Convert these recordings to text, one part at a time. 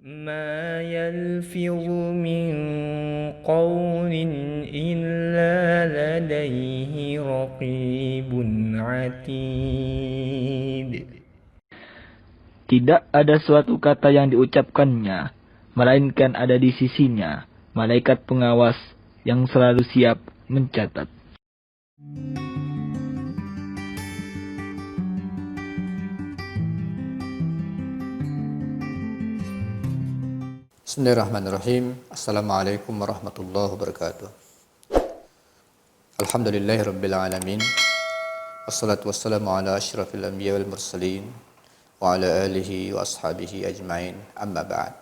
ما يلفظ من قول إلا لديه رقيب عتيد. Tidak ada suatu kata yang diucapkannya, melainkan ada di sisinya malaikat pengawas yang selalu siap mencatat. Bismillahirrahmanirrahim. Assalamualaikum warahmatullahi wabarakatuh. Alhamdulillahirabbil alamin. Wassalatu wassalamu ala asyrafil anbiya wal mursalin wa ala alihi wa ashabihi ajmain. Amma ba'd.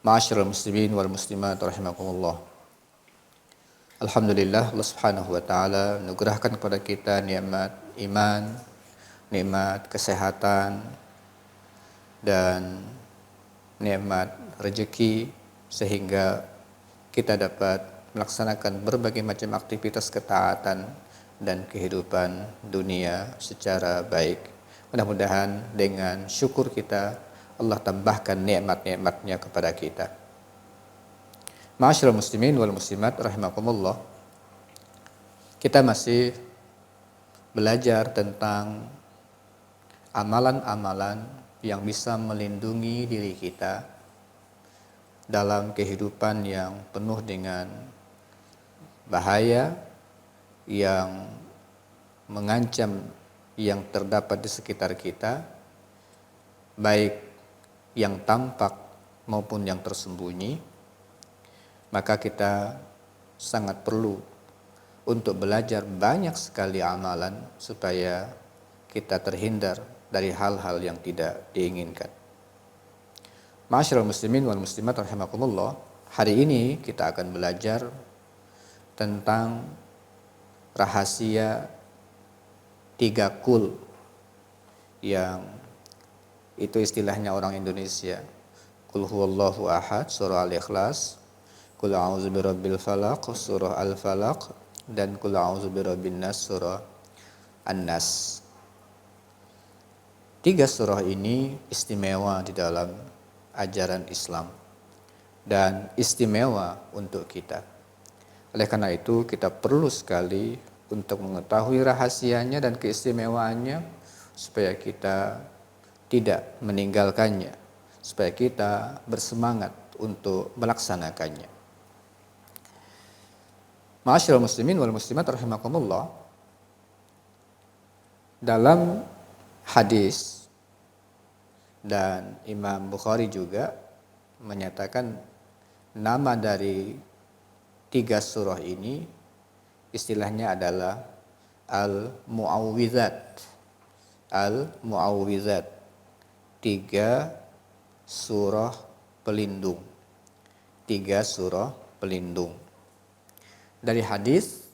Ma'asyiral muslimin wal muslimat rahimakumullah. Alhamdulillah, Allah Subhanahu wa taala anugerahkan kepada kita nikmat iman, nikmat kesehatan dan nikmat rezeki sehingga kita dapat melaksanakan berbagai macam aktivitas ketaatan dan kehidupan dunia secara baik. Mudah-mudahan dengan syukur kita Allah tambahkan nikmat-nikmatnya kepada kita. Ma'asyiral muslimin wal muslimat rahimakumullah. Kita masih belajar tentang amalan-amalan yang bisa melindungi diri kita dalam kehidupan yang penuh dengan bahaya yang mengancam yang terdapat di sekitar kita, baik yang tampak maupun yang tersembunyi. Maka kita sangat perlu untuk belajar banyak sekali amalan supaya kita terhindar dari hal-hal yang tidak diinginkan. Ma'asyiral muslimin wal muslimat rahimakumullah. Hari ini kita akan belajar tentang rahasia 3 kul yang itu istilahnya orang Indonesia. Qul huwallahu ahad surah Al-Ikhlas, Qul a'udzu birabbil falaq surah Al-Falaq, dan Qul a'udzu birabbin nas surah An-Nas. 3 surah ini istimewa di dalam ajaran Islam dan istimewa untuk kita. Oleh karena itu kita perlu sekali untuk mengetahui rahasianya dan keistimewaannya supaya kita tidak meninggalkannya, supaya kita bersemangat untuk melaksanakannya. Ma'asyiral muslimin wal muslimat rahimakumullah. Dalam hadis dan Imam Bukhari juga menyatakan nama dari 3 surah ini istilahnya adalah Al-Mu'awwizat. Al-Mu'awwizat, 3 surah pelindung. 3 surah pelindung. Dari hadis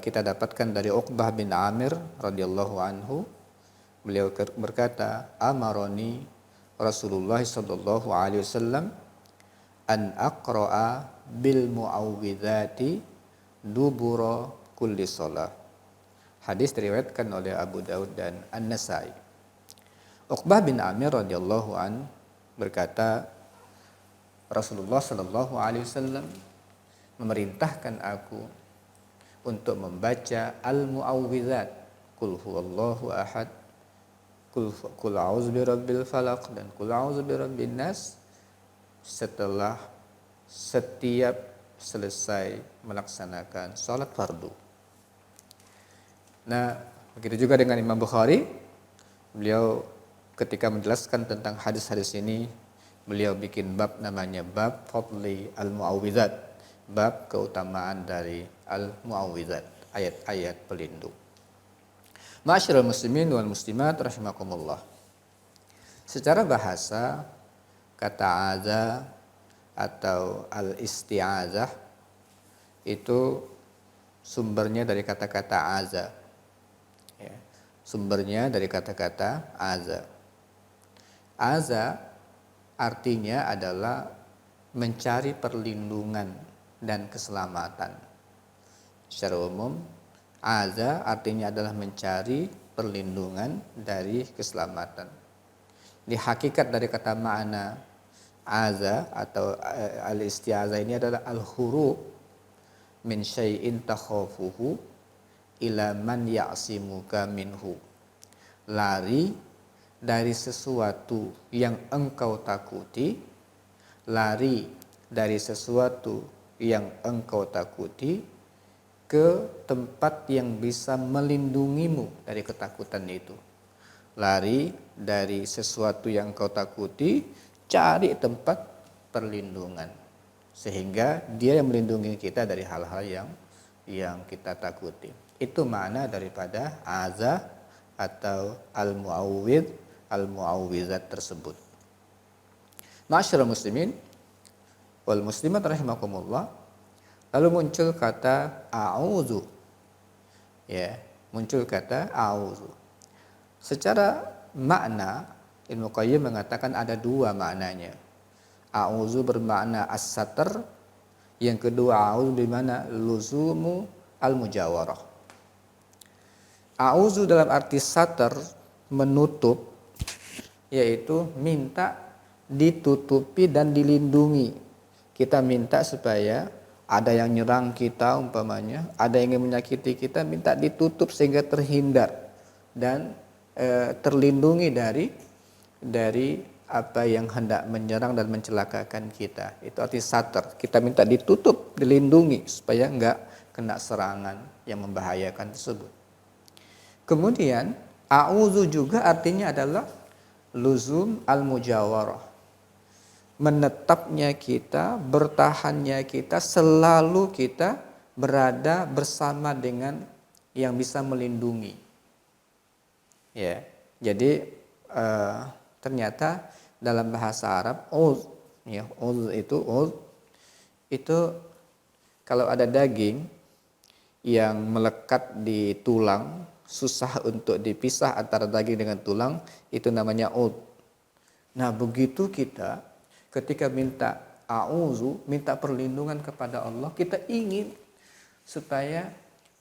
kita dapatkan dari Uqbah bin Amir radhiyallahu anhu. Beliau berkata, amaroni Rasulullah sallallahu alaihi wasallam an aqra'a bil mu'awwidhati dubura kulli shalah. Hadis diriwayatkan oleh Abu Daud dan An-Nasai. Uqbah bin Amir radhiyallahu an berkata, Rasulullah sallallahu alaihi wasallam memerintahkan aku untuk membaca al-mu'awwidhat, qul huwallahu ahad, Qul a'udzu birabbil falaq, dan Qul a'udzu birabbin nas setelah setiap selesai melaksanakan salat fardu. Nah, begitu juga dengan Imam Bukhari. Beliau ketika menjelaskan tentang hadis-hadis ini, beliau bikin bab namanya bab fadli al-mu'awwizat, bab keutamaan dari al-mu'awwizat, ayat-ayat pelindung. Ma'asyiral muslimin wal muslimat rahimakumullah. Secara bahasa, kata aza atau al-isti'azah itu sumbernya dari kata-kata aza. Ya, sumbernya dari kata-kata aza. Aza artinya adalah mencari perlindungan dan keselamatan. Secara umum, aza artinya adalah mencari perlindungan dari keselamatan. Di hakikat dari kata makna aza atau al-isti'azah ini adalah al-huru min syai'in takhafuhu ila man ya'simuka minhu. Lari dari sesuatu yang engkau takuti, lari dari sesuatu yang engkau takuti ke tempat yang bisa melindungimu dari ketakutan itu. Lari dari sesuatu yang engkau takuti, cari tempat perlindungan sehingga dia yang melindungi kita dari hal-hal yang kita takuti. Itu makna daripada azah atau al-mu'awwidh, al-mu'awwizat tersebut. Ma'asyiral muslimin wal muslimat rahimakumullah, lalu muncul kata a'udzu. Ya, muncul kata a'udzu. Secara makna Ibnu Qayyim mengatakan ada dua maknanya. A'udzu bermakna as-satr, yang kedua a'udzu bermakna luzumu al-mujawarah. A'udzu dalam arti satr, menutup, yaitu minta ditutupi dan dilindungi. Kita minta supaya ada yang nyerang kita umpamanya, ada yang ingin menyakiti kita, minta ditutup sehingga terhindar dan terlindungi dari apa yang hendak menyerang dan mencelakakan kita. Itu arti satr. Kita minta ditutup, dilindungi supaya enggak kena serangan yang membahayakan tersebut. Kemudian a'udzu juga artinya adalah luzum al-mujawarah. Menetapnya kita, bertahannya kita, selalu kita berada bersama dengan yang bisa melindungi. Ya, jadi ternyata dalam bahasa Arab uz, ya, itu kalau ada daging yang melekat di tulang, susah untuk dipisah antara daging dengan tulang, itu namanya uz. Nah, begitu kita ketika minta a'udzu, minta perlindungan kepada Allah, kita ingin supaya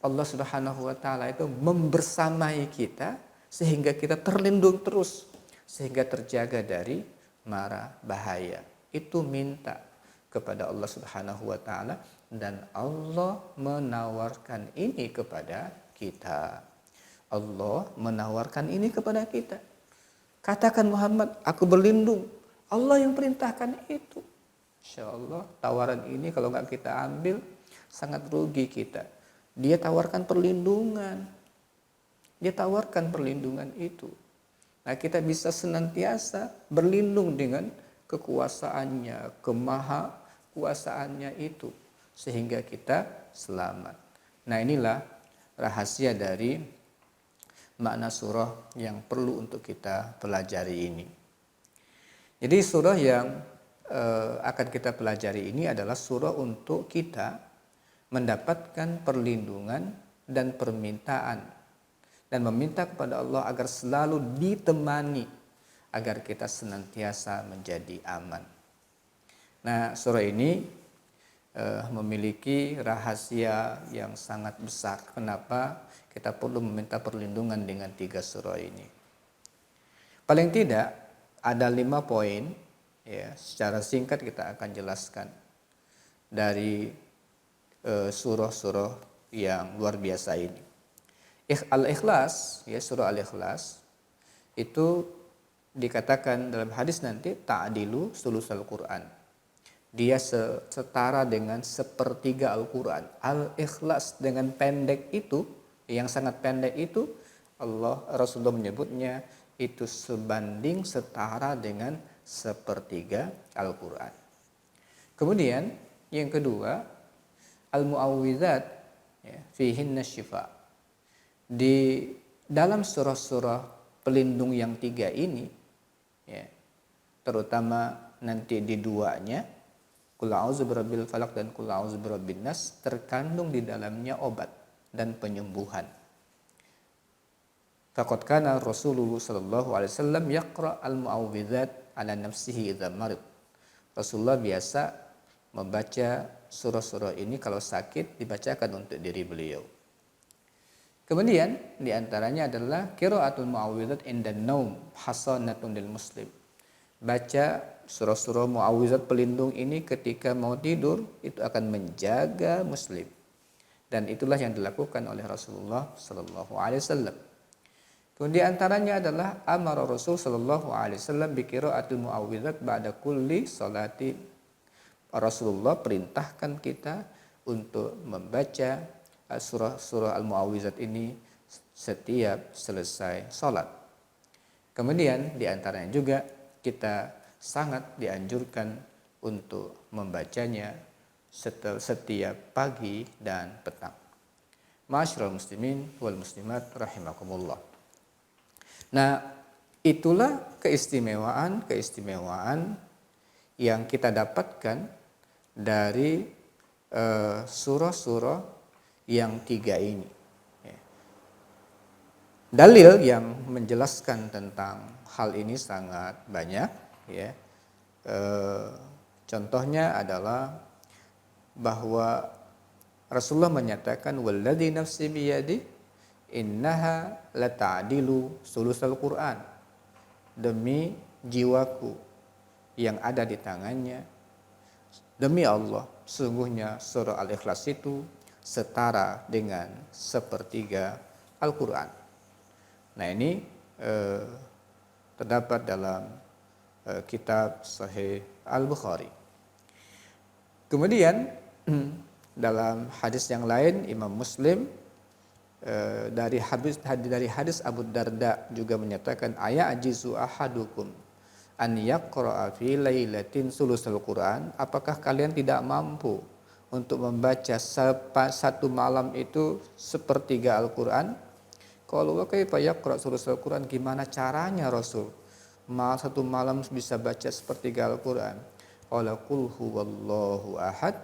Allah Subhanahu wa taala itu membersamai kita sehingga kita terlindung terus, sehingga terjaga dari mara bahaya. Itu minta kepada Allah Subhanahu wa taala, dan Allah menawarkan ini kepada kita. Allah menawarkan ini kepada kita. Katakan Muhammad, aku berlindung. Allah yang perintahkan itu. Insyaallah tawaran ini kalau nggak kita ambil sangat rugi kita. Dia tawarkan perlindungan. Dia tawarkan perlindungan itu. Nah, kita bisa senantiasa berlindung dengan kekuasaannya, kemaha kuasaannya itu, sehingga kita selamat. Nah, inilah rahasia dari makna surah yang perlu untuk kita pelajari ini. Jadi surah yang akan kita pelajari ini adalah surah untuk kita mendapatkan perlindungan dan permintaan, dan meminta kepada Allah agar selalu ditemani, agar kita senantiasa menjadi aman. Nah, surah ini memiliki rahasia yang sangat besar. Kenapa kita perlu meminta perlindungan dengan 3 surah ini? Paling tidak ada 5 poin, ya, secara singkat kita akan jelaskan dari surah-surah yang luar biasa ini. Al-Ikhlas, ya, surah Al-Ikhlas itu dikatakan dalam hadis nanti ta'dilu sulusal Quran. Dia setara dengan sepertiga Al-Quran. Al-Ikhlas dengan pendek itu, yang sangat pendek itu, Rasulullah menyebutnya itu sebanding setara dengan sepertiga Al-Quran. Kemudian yang kedua, al-mu'awwidzat, ya, fihinna syifa. Di dalam surah-surah pelindung yang 3 ini, ya, terutama nanti di duanya, Qul a'udzu birabbil falaq dan Qul a'udzu birabbin nas, terkandung di dalamnya obat dan penyembuhan. Faqad kana Rasulullah sallallahu alaihi wasallam yaqra al-mu'awwidzat ala nafsihi idza marid. Rasulullah biasa membaca surah-surah ini kalau sakit, dibacakan untuk diri beliau. Kemudian diantaranya adalah qiraatul mu'awwidzat indan naum hasanatun lil muslim. baca surah-surah muawwizat pelindung ini ketika mau tidur itu akan menjaga muslim. Dan itulah yang dilakukan oleh Rasulullah sallallahu alaihi wasallam. Kemudian antaranya adalah amara Rasul sallallahu alaihi wasallam bi qiraatil muawwizat ba'da kulli salati. Rasulullah perintahkan kita untuk membaca surah-surah al-muawwizat ini setiap selesai salat. Kemudian di antaranya juga kita sangat dianjurkan untuk membacanya setiap pagi dan petang. Ma'asyiral muslimin wal muslimat rahimakumullah. Nah, itulah keistimewaan yang kita dapatkan dari surah-surah yang 3 ini. Dalil yang menjelaskan tentang hal ini sangat banyak, ya. Contohnya adalah bahwa Rasulullah menyatakan walladzi nafsi biyadi innaha lata'dilu sulusal Qur'an. Demi jiwaku yang ada di tangannya, demi Allah, sungguhnya surah Al-Ikhlas itu setara dengan sepertiga Al-Qur'an. Nah, ini terdapat dalam kitab Sahih Al-Bukhari. Kemudian dalam hadis yang lain Imam Muslim dari hadis Abu Darda juga menyatakan ajizu ahadukum an yaqra'a fi lailatin sulusul Quran, apakah kalian tidak mampu untuk membaca satu malam itu sepertiga Al-Qur'an? Kalau kaifa yaqra' sulusul Quran, gimana caranya Rasul satu malam bisa baca sepertiga Al-Qur'an? Qala qul huwallahu ahad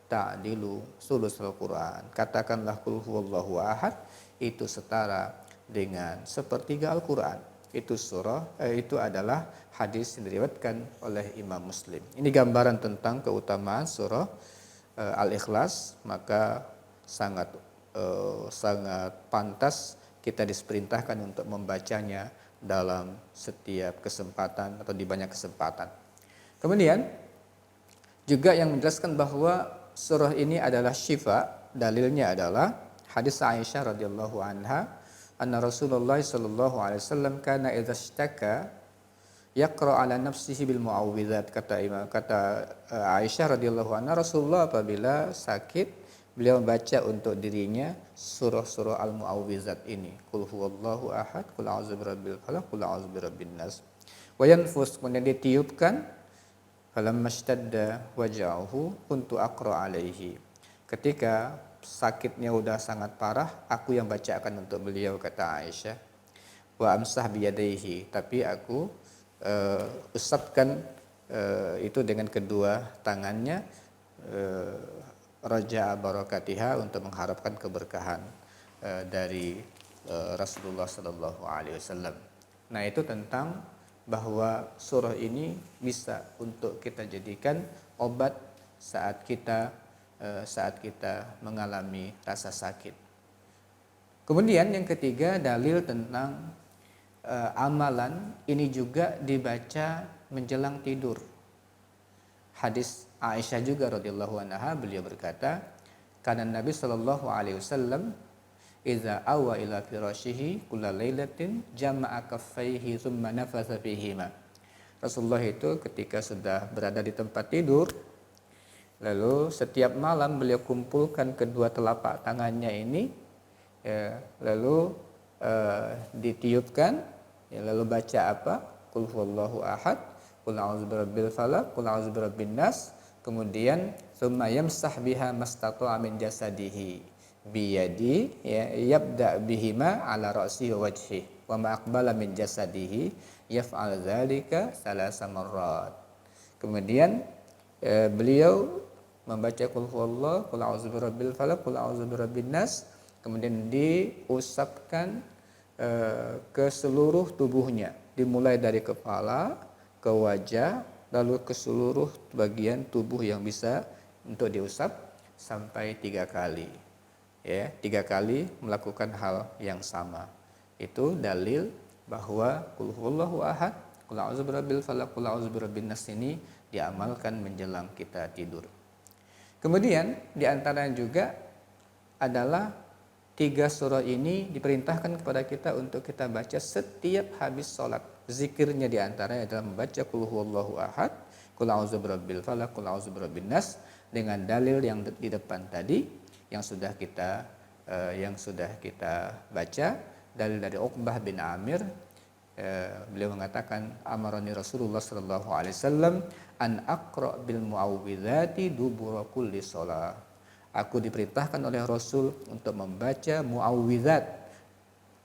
ta'dilu sulusul Quran. Katakanlah qul huwallahu ahad, itu setara dengan sepertiga Al-Qur'an. Itu adalah hadis yang diriwayatkan oleh Imam Muslim. Ini gambaran tentang keutamaan surah Al-Ikhlas, maka sangat pantas kita diperintahkan untuk membacanya dalam setiap kesempatan atau di banyak kesempatan. Kemudian juga yang menjelaskan bahwa surah ini adalah syifa, dalilnya adalah hadis Aisyah radhiyallahu anha, anna Rasulullah sallallahu alaihi wasallam kana idza ishtaka yaqra ala nafsihi bil muawwidzat. Kata Aisyah radhiyallahu anha, Rasulullah apabila sakit beliau membaca untuk dirinya surah-surah al-muawwidzat ini. Qul huwallahu ahad, qul a'udzu birabbil falaq, qul a'udzu birabbin nas. Wa yanfus, kemudian ditiupkan. Falamma ishtadda waja'uhu kuntu aqra alaihi. Ketika sakitnya udah sangat parah, aku yang bacakan untuk beliau, kata Aisyah. Wa amsah biyadaihi, tapi aku usapkan itu dengan kedua tangannya, raja'a barakatiha, untuk mengharapkan keberkahan dari Rasulullah sallallahu alaihi wasallam. Nah, itu tentang bahwa surah ini bisa untuk kita jadikan obat saat kita mengalami rasa sakit. Kemudian yang ketiga, dalil tentang amalan ini juga dibaca menjelang tidur. Hadis Aisyah juga radhiyallahu anha, beliau berkata, kana Nabi sallallahu alaihi wasallam idza awa ila firashihi kulla lailatin jama'a kaffaihi thumma nafasa fihima. Rasulullah itu ketika sudah berada di tempat tidur, lalu setiap malam beliau kumpulkan kedua telapak tangannya ini, lalu ditiupkan, lalu baca apa? Qul huwallahu ahad, qul a'udzu birabbil falaq, qul a'udzu birabbin nas. Kemudian thumma yamsah biha mastata'a min jasadihi biyadi, yabda bihima ala ra'si wa wajhi wa ma aqbala min jasadihi yaf'al dzalika salasa marrat. Kemudian beliau membaca qul huwallahu, qul a'udzu birabbil falaq, qul a'udzu birabbin nas, kemudian diusapkan ke seluruh tubuhnya, dimulai dari kepala ke wajah, lalu ke seluruh bagian tubuh yang bisa untuk diusap sampai 3 kali. 3 kali melakukan hal yang sama. Itu dalil bahwa qul huwallahu ahad, Qul a'udzu birabbil falaq, qul a'udzu birabbin nas ini diamalkan menjelang kita tidur. Kemudian di antaranya juga adalah 3 surah ini diperintahkan kepada kita untuk kita baca setiap habis sholat. Zikirnya di antaranya adalah membaca qul huwallahu ahad, qul a'udzu birabbil falaq, qul a'udzu birabbin nas dengan dalil yang di depan tadi yang sudah kita baca, dalil dari Uqbah bin Amir. Beliau mengatakan amarani Rasulullah sallallahu alaihi wasallam an aqra bil muawwidzati dubura kulli shalah. Aku diperintahkan oleh Rasul untuk membaca muawwidzat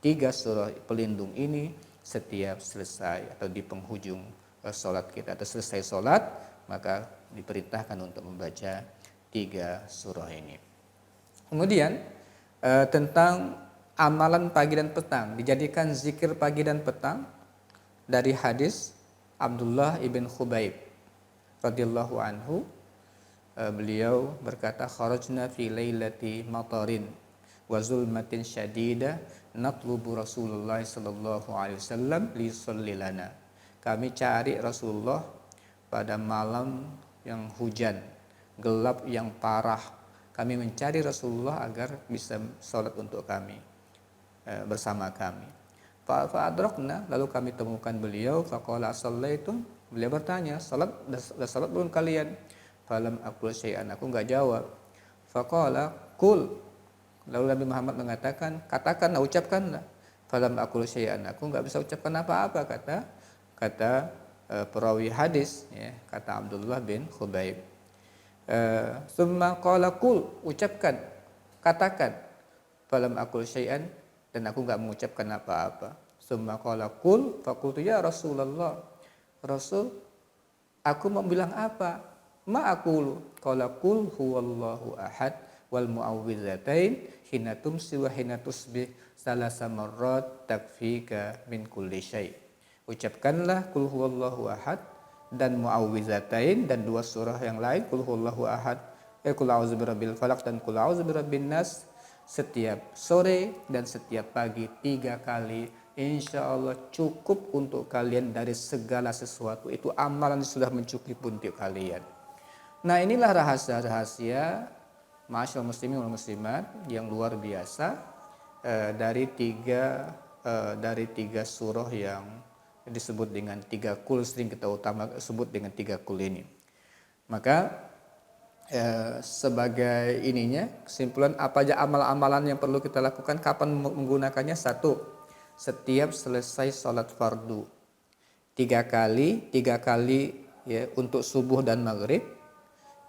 3 surah pelindung ini setiap selesai atau di penghujung salat kita atau selesai salat, maka diperintahkan untuk membaca 3 surah ini. Kemudian tentang amalan pagi dan petang, dijadikan zikir pagi dan petang dari hadis Abdullah ibn Khubaib radhiyallahu anhu. Beliau berkata, kharajna fi lailati matarin wa zulmatin syadida natlubu Rasulullah sallallahu alaihi wasallam li yusalli lana. Kami cari Rasulullah pada malam yang hujan, gelap yang parah. Kami mencari Rasulullah agar bisa salat untuk kami, bersama kami. Fa'adrakna, lalu kami temukan beliau. Faqala sallaitum, beliau bertanya, salat belum kalian? Falam aqul syai'an, aku enggak jawab. Faqala qul, lalu Nabi Muhammad mengatakan, katakanlah, ucapkanlah. Falam aqul syai'an, aku enggak bisa ucapkan apa-apa, kata perawi hadis, ya, kata Abdullah bin Khubaib. Summa qala qul, ucapkan, katakan. Falam aqul syai'an, dan aku enggak mengucapkan apa-apa. Summa qala qul faqultu ya Rasulullah, Rasul, aku mau bilang apa? Ma aqulu, qala qul huwallahu ahad wal muawwidzatain hina tumsi wa hina tusbih salasa marrat takfika min kulli syai. Ucapkanlah qul huwallahu ahad dan muawwidzatain dan 2 surah yang lain, qul huwallahu ahad, qul a'udzu birabbil falaq dan qul a'udzu birabbin nas setiap sore dan setiap pagi 3 kali. Insya Allah cukup untuk kalian dari segala sesuatu. Itu amalan yang sudah mencukupi untuk kalian. Nah, inilah rahasia-rahasia ma'asyiral muslimin wal muslimat yang luar biasa dari tiga surah yang disebut dengan 3 kul, sering kita sebut dengan 3 kul ini. Maka sebagai ininya, kesimpulan apa aja amal-amalan yang perlu kita lakukan, kapan menggunakannya? 1, setiap selesai sholat fardu 3 kali ya untuk subuh dan maghrib.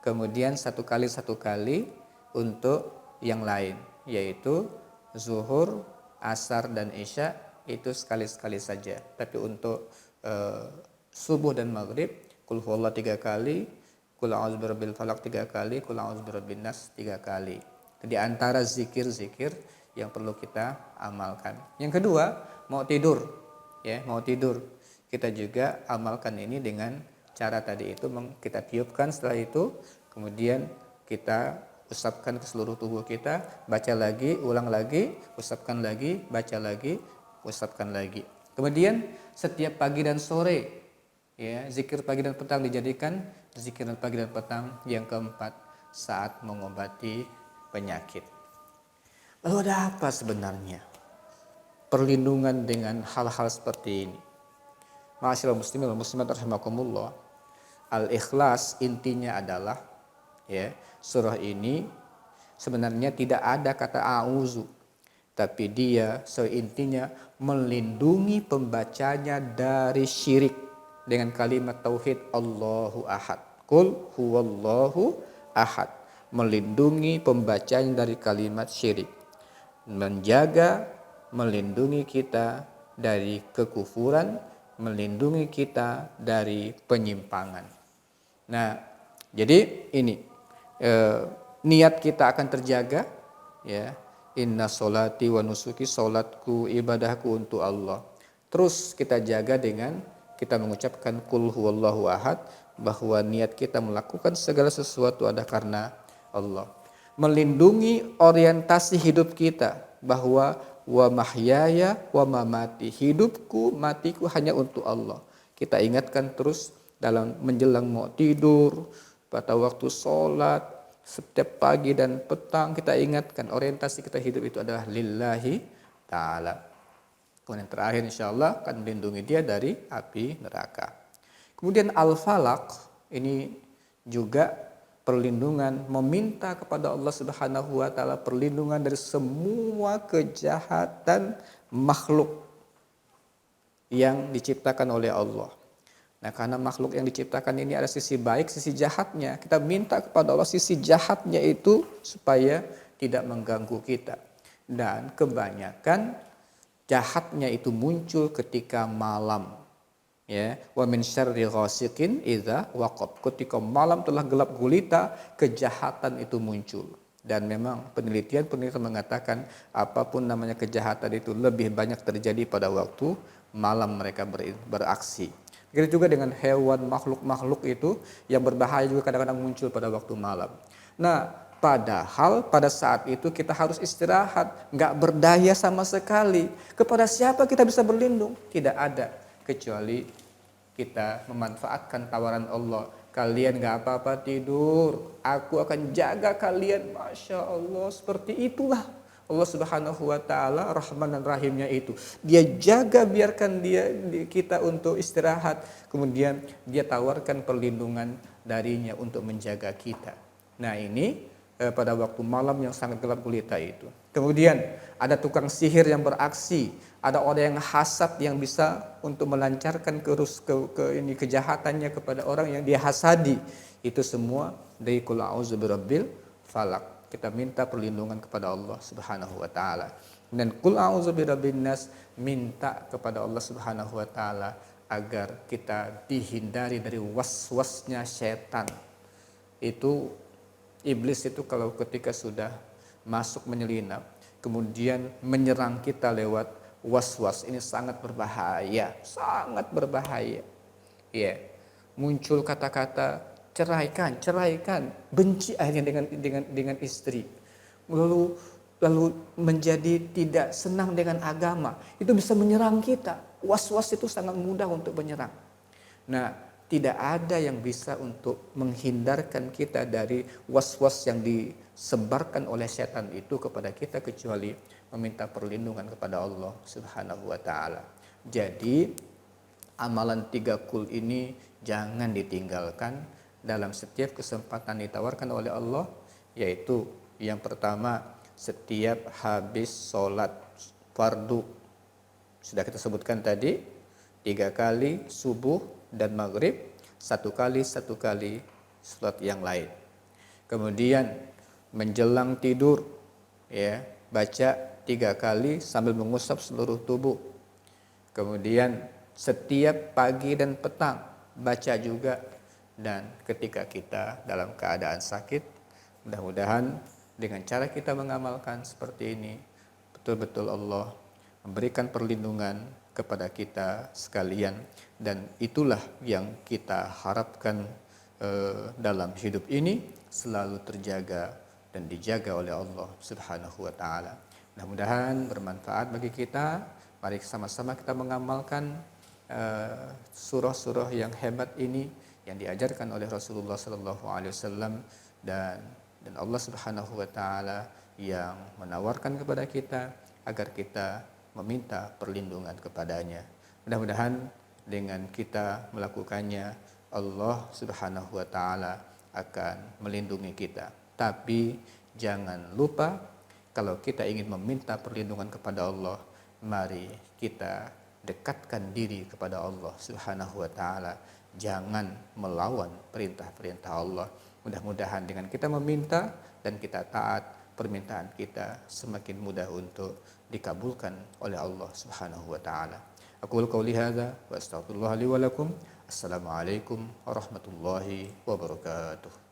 Kemudian 1 kali untuk yang lain, yaitu zuhur, asar dan isya, itu sekali-sekali saja. Tapi untuk subuh dan maghrib, qul huwallahu 3 kali, qul a'udzu birabbil falaq 3 kali, qul a'udzu birabbin nas 3 kali. Di antara zikir-zikir yang perlu kita amalkan. Yang kedua, mau tidur, kita juga amalkan ini dengan cara tadi itu, kita tiupkan, setelah itu kemudian kita usapkan ke seluruh tubuh kita, baca lagi, ulang lagi, usapkan lagi, baca lagi, usapkan lagi. Kemudian setiap pagi dan sore, ya, zikir pagi dan petang dijadikan zikir pagi dan petang. Yang keempat, saat mengobati penyakit. Lalu ada apa sebenarnya perlindungan dengan hal-hal seperti ini? Ma'asyiral muslimin wal muslimat rahimakumullah. Al-Ikhlas intinya adalah, ya, surah ini sebenarnya tidak ada kata a'udzu, tapi dia intinya melindungi pembacanya dari syirik dengan kalimat tauhid Allahu ahad. Qul huwallahu ahad, melindungi pembacanya dari kalimat syirik, menjaga, melindungi kita dari kekufuran, melindungi kita dari penyimpangan. Nah, jadi ini niat kita akan terjaga, ya. Inna sholati wa nusuki, salatku, ibadahku untuk Allah. Terus kita jaga dengan kita mengucapkan qul huwallahu ahad, bahwa niat kita melakukan segala sesuatu ada karena Allah. Melindungi orientasi hidup kita, bahwa wa mahyaya wa mamati, hidupku, matiku hanya untuk Allah. Kita ingatkan terus dalam menjelang mau tidur, pada waktu sholat, setiap pagi dan petang kita ingatkan orientasi kita hidup itu adalah lillahi ta'ala. Kemudian terakhir insya Allah akan melindungi dia dari api neraka. Kemudian al-falaq ini juga perlindungan, meminta kepada Allah Subhanahu wa taala perlindungan dari semua kejahatan makhluk yang diciptakan oleh Allah. Nah, karena makhluk yang diciptakan ini ada sisi baik, sisi jahatnya. Kita minta kepada Allah sisi jahatnya itu supaya tidak mengganggu kita. Dan kebanyakan jahatnya itu muncul ketika malam. Ya, wa min syarri ghasiqin idza waqab. Ketika malam telah gelap gulita, kejahatan itu muncul. Dan memang penelitian mengatakan apapun namanya kejahatan itu lebih banyak terjadi pada waktu malam mereka beraksi. Begitu juga dengan hewan, makhluk-makhluk itu yang berbahaya juga kadang-kadang muncul pada waktu malam. Nah, padahal pada saat itu kita harus istirahat, nggak berdaya sama sekali. Kepada siapa kita bisa berlindung? Tidak ada, kecuali kita memanfaatkan tawaran Allah. Kalian nggak apa-apa tidur, aku akan jaga kalian. Masya Allah, seperti itulah Allah Subhanahu wa taala Rahman dan Rahimnya itu. Dia jaga, biarkan kita untuk istirahat, kemudian dia tawarkan perlindungan darinya untuk menjaga kita. Nah, ini pada waktu malam yang sangat gelap gulita itu. Kemudian ada tukang sihir yang beraksi, ada orang yang hasad yang bisa untuk melancarkan kejahatannya kepada orang yang dia hasadi. Itu semua dari qul a'udzu birabbil falaq. Kita minta perlindungan kepada Allah Subhanahu wa taala. Dan qul a'udzu birabbin nas, minta kepada Allah Subhanahu wa taala agar kita dihindari dari waswasnya setan. Itu iblis itu kalau ketika sudah masuk menyelinap, kemudian menyerang kita lewat waswas, ini sangat berbahaya, sangat berbahaya. Ya, muncul kata-kata ceraikan, benci akhirnya dengan istri. Lalu menjadi tidak senang dengan agama. Itu bisa menyerang kita. Was-was itu sangat mudah untuk menyerang. Nah, tidak ada yang bisa untuk menghindarkan kita dari was-was yang disebarkan oleh setan itu kepada kita kecuali meminta perlindungan kepada Allah Subhanahu wa taala. Jadi, amalan 3 kul ini jangan ditinggalkan dalam setiap kesempatan ditawarkan oleh Allah, yaitu yang pertama setiap habis sholat fardu, sudah kita sebutkan tadi 3 kali subuh dan maghrib, 1 kali sholat yang lain. Kemudian menjelang tidur, ya, baca 3 kali sambil mengusap seluruh tubuh. Kemudian setiap pagi dan petang baca juga. Dan ketika kita dalam keadaan sakit, mudah-mudahan dengan cara kita mengamalkan seperti ini, betul-betul Allah memberikan perlindungan kepada kita sekalian. Dan itulah yang kita harapkan dalam hidup ini, selalu terjaga dan dijaga oleh Allah Subhanahu wa taala. Mudah-mudahan bermanfaat bagi kita. Mari sama-sama kita mengamalkan surah-surah yang hebat ini yang diajarkan oleh Rasulullah sallallahu alaihi wasallam, dan Allah Subhanahu wa taala yang menawarkan kepada kita agar kita meminta perlindungan kepadanya. Mudah-mudahan dengan kita melakukannya, Allah Subhanahu wa taala akan melindungi kita. Tapi jangan lupa, kalau kita ingin meminta perlindungan kepada Allah, mari kita dekatkan diri kepada Allah Subhanahu wa taala. Jangan melawan perintah-perintah Allah. Mudah-mudahan dengan kita meminta dan kita taat, permintaan kita semakin mudah untuk dikabulkan oleh Allah Subhanahu wa taala. Aqulu qouli hadza wa astaghfirullah li wa lakum. Assalamualaikum warahmatullahi wabarakatuh.